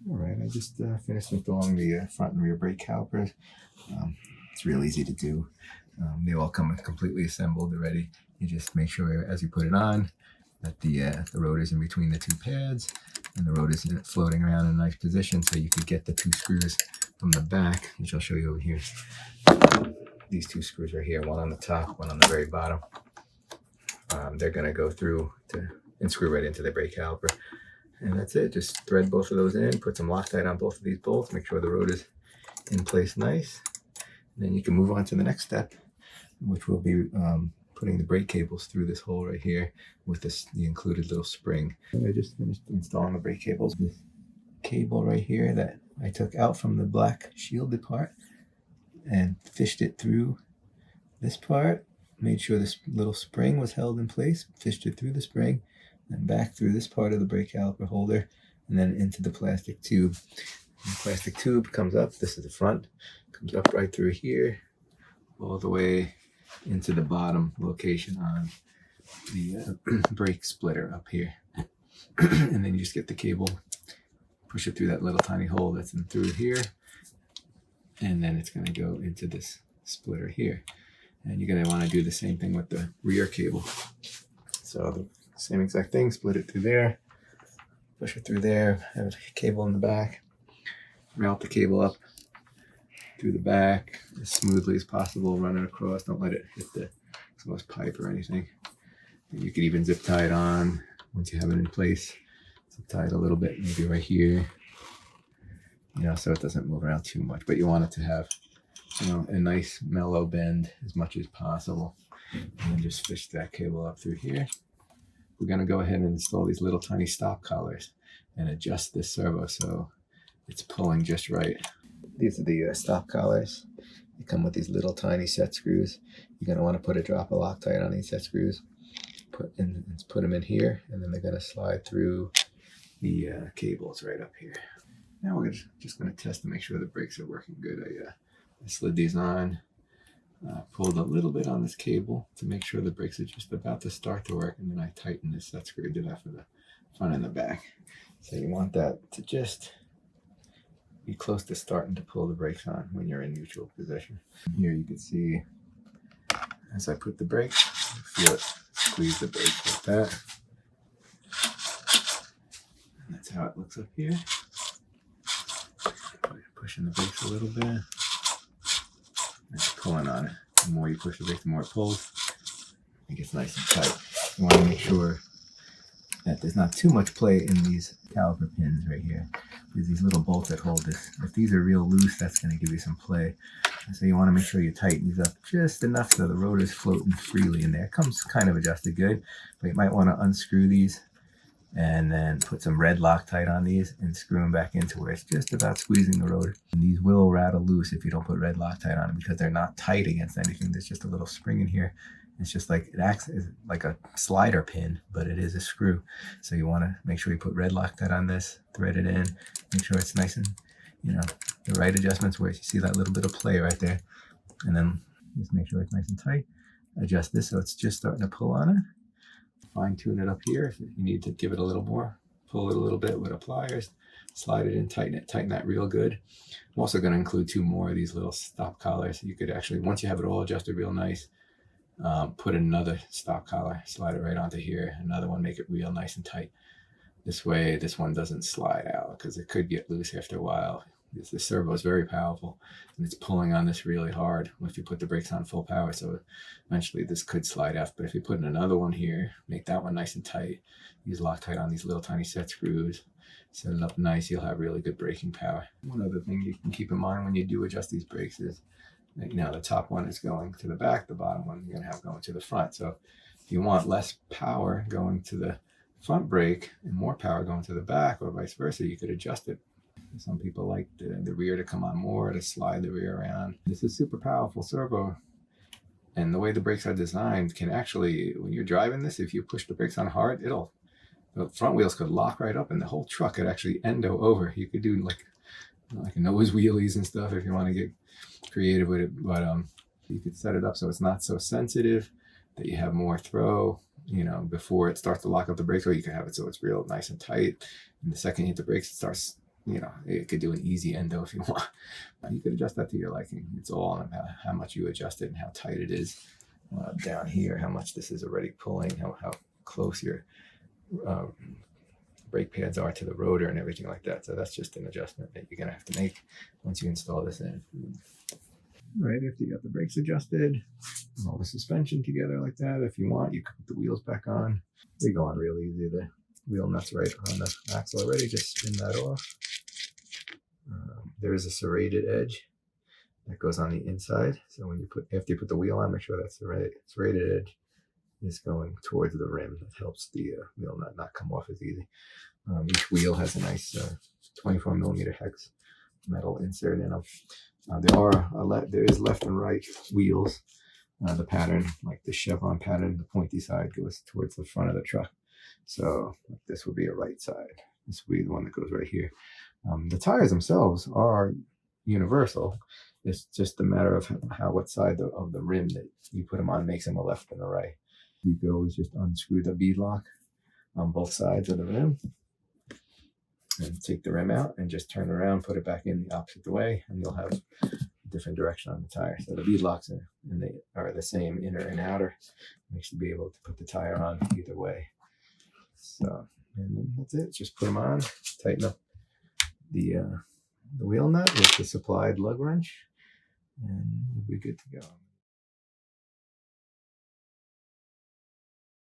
All right, I just finished installing the front and rear brake calipers. It's real easy to do. They all come completely assembled already. You just make sure as you put it on that the rotor's in between the two pads and the rotor's floating around in a nice position, so you could get the two screws from the back, which I'll show you over here. These two screws right here, one on the top, one on the very bottom. They're going to go through and screw right into the brake caliper. And that's it. Just thread both of those in, put some Loctite on both of these bolts, make sure the rotor's in place nice. And then you can move on to the next step, which will be putting the brake cables through this hole right here with the included little spring. And I just finished installing the brake cables. This cable right here that I took out from the black shielded part and fished it through this part, made sure this little spring was held in place, fished it through the spring, and back through this part of the brake caliper holder, and then into the plastic tube. And the plastic tube comes up, this is the front, comes up right through here, all the way into the bottom location on the brake splitter up here. And then you just get the cable, push it through that little tiny hole that's in through here, and then it's going to go into this splitter here. And you're going to want to do the same thing with the rear cable. So the same exact thing, split it through there, push it through there, have a cable in the back, route the cable up through the back as smoothly as possible, run it across, don't let it hit the exposed pipe or anything. And you could even zip tie it on once you have it in place. Zip tie it a little bit, maybe right here, so it doesn't move around too much, but you want it to have a nice mellow bend as much as possible. And then just fish that cable up through here. We're going to go ahead and install these little tiny stop collars and adjust this servo so it's pulling just right. These are the stop collars. They come with these little tiny set screws. You're going to want to put a drop of Loctite on these set screws. Put them in here, and then they're going to slide through the cables right up here. Now we're just going to test to make sure the brakes are working good. I slid these on. Pulled a little bit on this cable to make sure the brakes are just about to start to work, and then I tightened this set screw, did that for the front and the back. So you want that to just be close to starting to pull the brakes on when you're in neutral position. Here you can see as I put the brakes, feel it squeeze the brakes like that. And that's how it looks up here. Pushing the brakes a little bit. It's pulling on it. The more you push the brake, the more it pulls. It gets nice and tight. You want to make sure that there's not too much play in these caliper pins right here. There's these little bolts that hold this. If these are real loose, that's going to give you some play. And so you want to make sure you tighten these up just enough so the rotor's floating freely in there. It comes kind of adjusted good, but you might want to unscrew these and then put some red Loctite on these and screw them back into where it's just about squeezing the rotor. And these will rattle loose if you don't put red Loctite on them because they're not tight against anything. There's just a little spring in here. It's just like, it acts as like a slider pin, but it is a screw. So you want to make sure you put red Loctite on this, thread it in, make sure it's nice and, the right adjustments where you see that little bit of play right there. And then just make sure it's nice and tight. Adjust this so it's just starting to pull on it. Fine tune it up here if you need to give it a little more. Pull it a little bit with a pliers, slide it in, tighten that real good. I'm also going to include 2 more of these little stop collars. You could actually, once you have it all adjusted real nice, put another stop collar, slide it right onto here. Another one, make it real nice and tight. This way, this one doesn't slide out because it could get loose after a while. The servo is very powerful and it's pulling on this really hard if you put the brakes on full power. So eventually this could slide out. But if you put in another one here, make that one nice and tight, use Loctite on these little tiny set screws, set it up nice, you'll have really good braking power. One other thing you can keep in mind when you do adjust these brakes is that, the top one is going to the back, the bottom one you're going to have going to the front. So if you want less power going to the front brake and more power going to the back or vice versa, you could adjust it. Some people like the rear to come on more, to slide the rear around. This is super powerful servo. And the way the brakes are designed can actually, when you're driving this, if you push the brakes on hard, the front wheels could lock right up and the whole truck could actually endo over. You could do like nose wheelies and stuff if you want to get creative with it. But you could set it up so it's not so sensitive, that you have more throw, before it starts to lock up the brakes, or you can have it so it's real nice and tight. And the second you hit the brakes, it starts it could do an easy endo if you want. You could adjust that to your liking. It's all on how much you adjust it and how tight it is. Down here, how much this is already pulling, how close your brake pads are to the rotor and everything like that. So that's just an adjustment that you're going to have to make once you install this in. Right, after you got the brakes adjusted, and all the suspension together like that, if you want, you can put the wheels back on. They go on real easy. The wheel nuts right on the axle already. Just spin that off. There is a serrated edge that goes on the inside. So when after you put the wheel on, make sure that serrated edge is going towards the rim. That helps the wheel nut not come off as easy. Each wheel has a nice 24 millimeter hex metal insert in them. There is left and right wheels. The pattern, like the chevron pattern, the pointy side goes towards the front of the truck. So this would be a right side. This would be the one that goes right here. The tires themselves are universal. It's just a matter of what side of the rim that you put them on makes them a left and a right. You could always just unscrew the bead lock on both sides of the rim and take the rim out and just turn around, put it back in the opposite way, and you'll have a different direction on the tire. So the bead locks are the same inner and outer. You should be able to put the tire on either way. So, and then that's it. Just put them on, tighten up the wheel nut with the supplied lug wrench, and you'll be good to go.